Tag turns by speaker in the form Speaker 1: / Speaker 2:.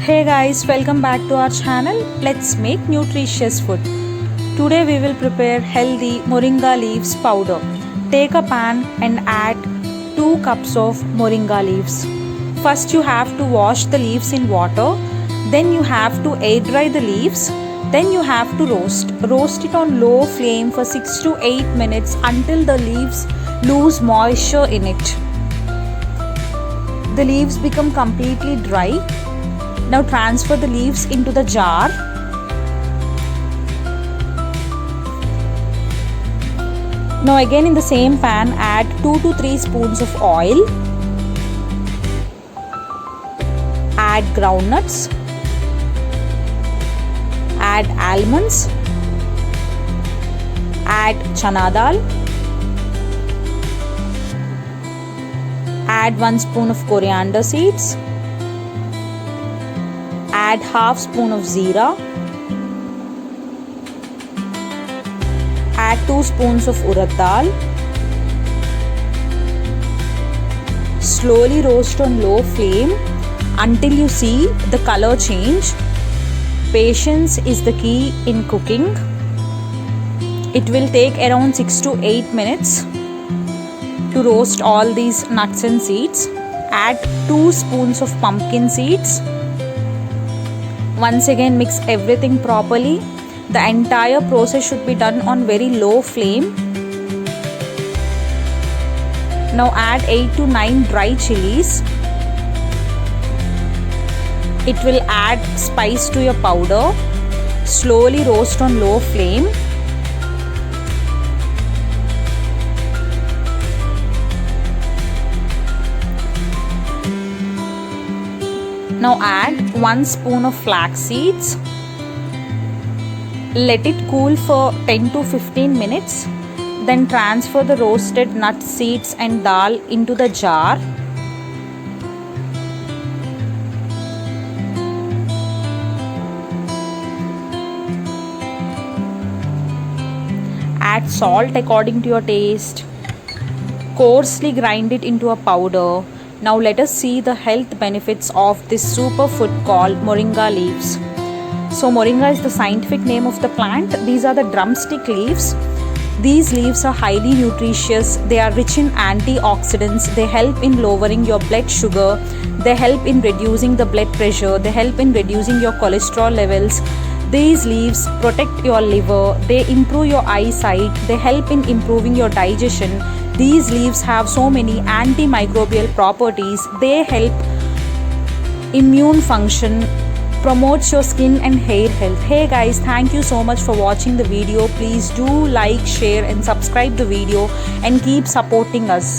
Speaker 1: Hey guys, welcome back to our channel. Let's make nutritious food. Today we will prepare healthy moringa leaves powder. Take a pan and add 2 cups of moringa leaves. First you have to wash the leaves in water. Then you have to air dry the leaves. Then you have to roast. Roast it on low flame for 6 to 8 minutes until the leaves lose moisture in it. The leaves become completely dry. Now transfer the leaves into the jar. Now again in the same pan add 2 to 3 spoons of oil. Add groundnuts. Add almonds. Add chana dal. Add 1 spoon of coriander seeds. Add half spoon of jeera. Add 2 spoons of urad dal. Slowly roast on low flame until you see the color change. Patience is the key in cooking. It will take around 6 to 8 minutes to roast all these nuts and seeds. Add 2 spoons of pumpkin seeds. Once again mix everything properly. The entire process should be done on very low flame. Now add 8 to 9 dry chilies. It will add spice to your powder. Slowly roast on low flame. Now add 1 spoon of flax seeds. Let it cool for 10 to 15 minutes. Then transfer the roasted nut seeds and dal into the jar. Add salt according to your taste. Coarsely grind it into a powder. Now let us see the health benefits of this superfood called moringa leaves. So moringa is the scientific name of the plant. These are the drumstick leaves. These leaves are highly nutritious. They are rich in antioxidants. They help in lowering your blood sugar. They help in reducing the blood pressure. They help in reducing your cholesterol levels. These leaves protect your liver. They improve your eyesight. They help in improving your digestion. These leaves have so many antimicrobial properties. They help immune function, promotes your skin and hair health. Hey guys, thank you so much for watching the video. Please do like, share and subscribe the video and keep supporting us.